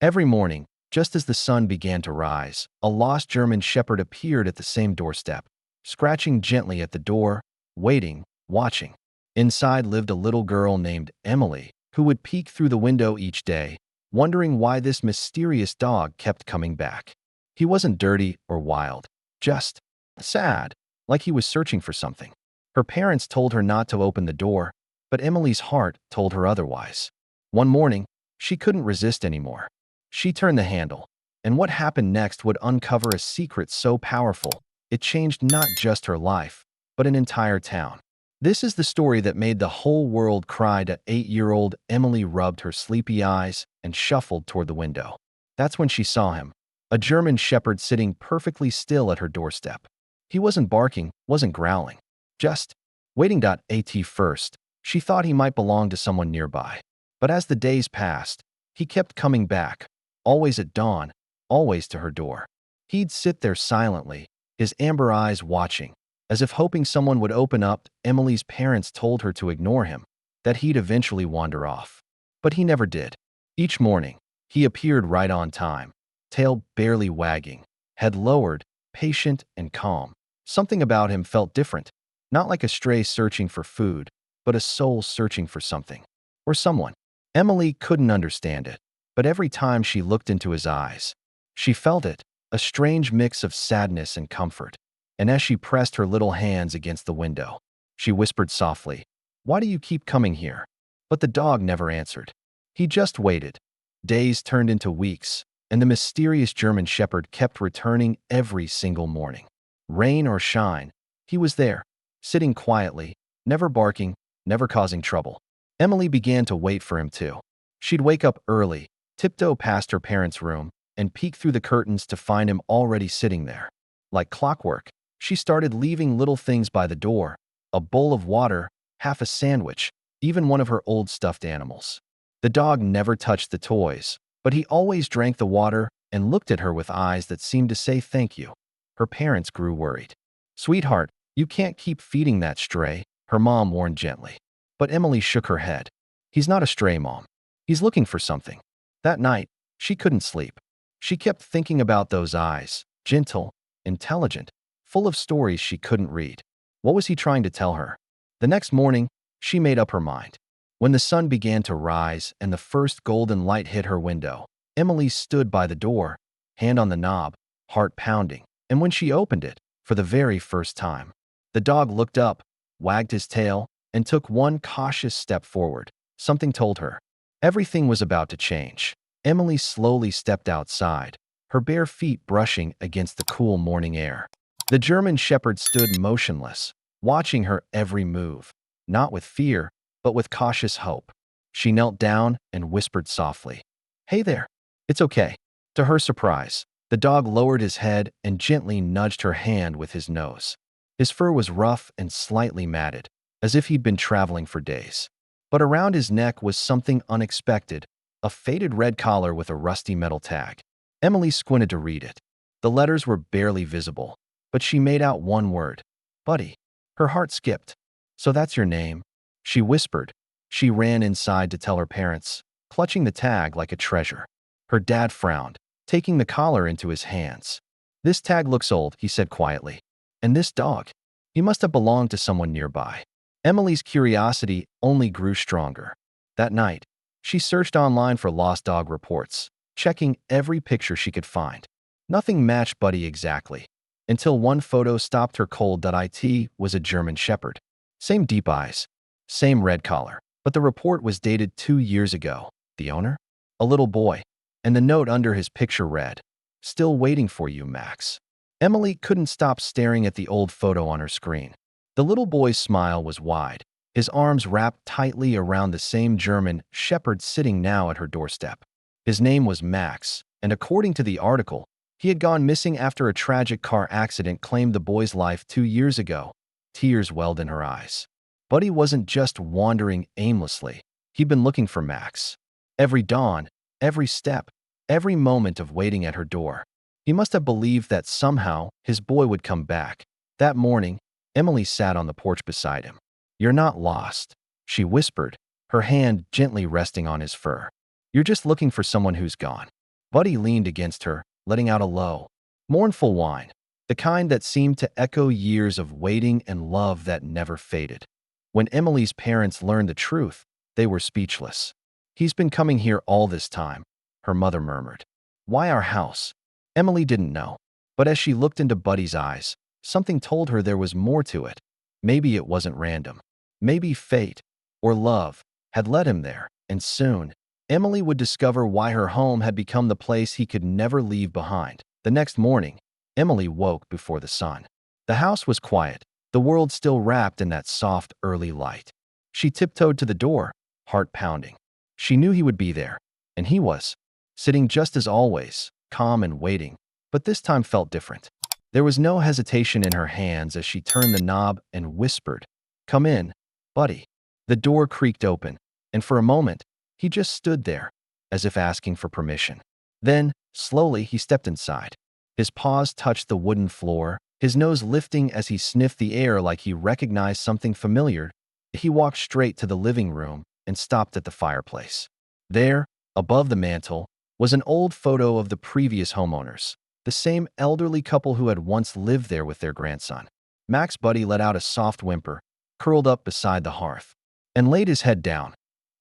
Every morning, just as the sun began to rise, a lost German shepherd appeared at the same doorstep, scratching gently at the door, waiting, watching. Inside lived a little girl named Emily, who would peek through the window each day, wondering why this mysterious dog kept coming back. He wasn't dirty or wild, just sad, like he was searching for something. Her parents told her not to open the door, but Emily's heart told her otherwise. One morning, she couldn't resist anymore. She turned the handle, and what happened next would uncover a secret so powerful, it changed not just her life, but an entire town. This is the story that made the whole world cry. At 8-year-old Emily rubbed her sleepy eyes and shuffled toward the window. That's when she saw him, a German shepherd sitting perfectly still at her doorstep. He wasn't barking, wasn't growling, just waiting. At first, she thought he might belong to someone nearby. But as the days passed, he kept coming back, always at dawn, always to her door. He'd sit there silently, his amber eyes watching, as if hoping someone would open up. Emily's parents told her to ignore him, that he'd eventually wander off. But he never did. Each morning, he appeared right on time, tail barely wagging, head lowered, patient and calm. Something about him felt different, not like a stray searching for food, but a soul searching for something, or someone. Emily couldn't understand it, but every time she looked into his eyes, she felt it, a strange mix of sadness and comfort. And as she pressed her little hands against the window, she whispered softly, "Why do you keep coming here?" But the dog never answered. He just waited. Days turned into weeks, and the mysterious German shepherd kept returning every single morning. Rain or shine, he was there, sitting quietly, never barking, never causing trouble. Emily began to wait for him too. She'd wake up early, tiptoe past her parents' room, and peek through the curtains to find him already sitting there. Like clockwork, she started leaving little things by the door, a bowl of water, half a sandwich, even one of her old stuffed animals. The dog never touched the toys, but he always drank the water and looked at her with eyes that seemed to say thank you. Her parents grew worried. "Sweetheart, you can't keep feeding that stray," her mom warned gently. But Emily shook her head. "He's not a stray, Mom. He's looking for something." That night, she couldn't sleep. She kept thinking about those eyes, gentle, intelligent, full of stories she couldn't read. What was he trying to tell her? The next morning, she made up her mind. When the sun began to rise and the first golden light hit her window, Emily stood by the door, hand on the knob, heart pounding. And when she opened it, for the very first time, the dog looked up, wagged his tail, and took one cautious step forward. Something told her everything was about to change. Emily slowly stepped outside, her bare feet brushing against the cool morning air. The German shepherd stood motionless, watching her every move, not with fear, but with cautious hope. She knelt down and whispered softly, "Hey there, it's okay." To her surprise, the dog lowered his head and gently nudged her hand with his nose. His fur was rough and slightly matted, as if he'd been traveling for days. But around his neck was something unexpected, a faded red collar with a rusty metal tag. Emily squinted to read it. The letters were barely visible, but she made out one word, "Buddy." Her heart skipped. "So that's your name," she whispered. She ran inside to tell her parents, clutching the tag like a treasure. Her dad frowned, taking the collar into his hands. "This tag looks old," he said quietly. "And this dog, he must have belonged to someone nearby." Emily's curiosity only grew stronger. That night, she searched online for lost dog reports, checking every picture she could find. Nothing matched Buddy exactly, until one photo stopped her cold. It was a German shepherd. Same deep eyes, same red collar, but the report was dated 2 years ago. The owner? A little boy. And the note under his picture read, "Still waiting for you, Max." Emily couldn't stop staring at the old photo on her screen. The little boy's smile was wide, his arms wrapped tightly around the same German shepherd sitting now at her doorstep. His name was Max, and according to the article, he had gone missing after a tragic car accident claimed the boy's life 2 years ago. Tears welled in her eyes. Buddy wasn't just wandering aimlessly. He'd been looking for Max. Every dawn, every step, every moment of waiting at her door. He must have believed that somehow his boy would come back. That morning, Emily sat on the porch beside him. "You're not lost," she whispered, her hand gently resting on his fur. "You're just looking for someone who's gone." Buddy leaned against her, letting out a low, mournful whine, the kind that seemed to echo years of waiting and love that never faded. When Emily's parents learned the truth, they were speechless. "He's been coming here all this time," her mother murmured. "Why our house?" Emily didn't know. But as she looked into Buddy's eyes, something told her there was more to it. Maybe it wasn't random. Maybe fate, or love, had led him there, and soon, Emily would discover why her home had become the place he could never leave behind. The next morning, Emily woke before the sun. The house was quiet, the world still wrapped in that soft, early light. She tiptoed to the door, heart pounding. She knew he would be there, and he was, sitting just as always, calm and waiting, but this time felt different. There was no hesitation in her hands as she turned the knob and whispered, "Come in, Buddy." The door creaked open, and for a moment, he just stood there, as if asking for permission. Then, slowly, he stepped inside. His paws touched the wooden floor, his nose lifting as he sniffed the air like he recognized something familiar. He walked straight to the living room and stopped at the fireplace. There, above the mantel, was an old photo of the previous homeowners, the same elderly couple who had once lived there with their grandson. Max Buddy let out a soft whimper, curled up beside the hearth, and laid his head down.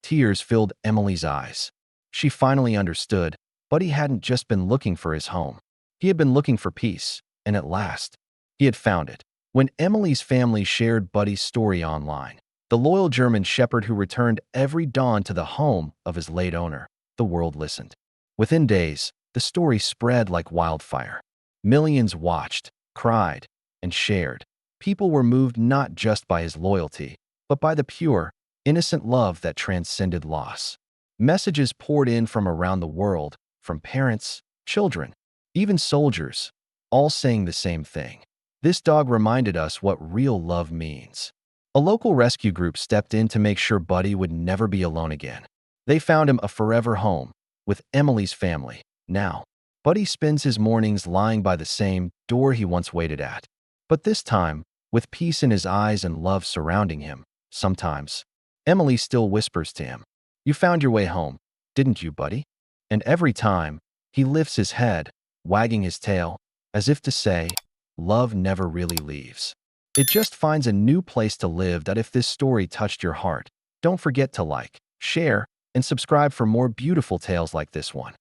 Tears filled Emily's eyes. She finally understood. Buddy hadn't just been looking for his home. He had been looking for peace, and at last, he had found it. When Emily's family shared Buddy's story online, the loyal German Shepherd who returned every dawn to the home of his late owner, the world listened. Within days, the story spread like wildfire. Millions watched, cried, and shared. People were moved not just by his loyalty, but by the pure, innocent love that transcended loss. Messages poured in from around the world, from parents, children, even soldiers, all saying the same thing. This dog reminded us what real love means. A local rescue group stepped in to make sure Buddy would never be alone again. They found him a forever home, with Emily's family. Now, Buddy spends his mornings lying by the same door he once waited at. But this time, with peace in his eyes and love surrounding him, sometimes, Emily still whispers to him, "You found your way home, didn't you, Buddy?" And every time, he lifts his head, wagging his tail, as if to say, love never really leaves. It just finds a new place to live. That if this story touched your heart, don't forget to like, share, and subscribe for more beautiful tales like this one.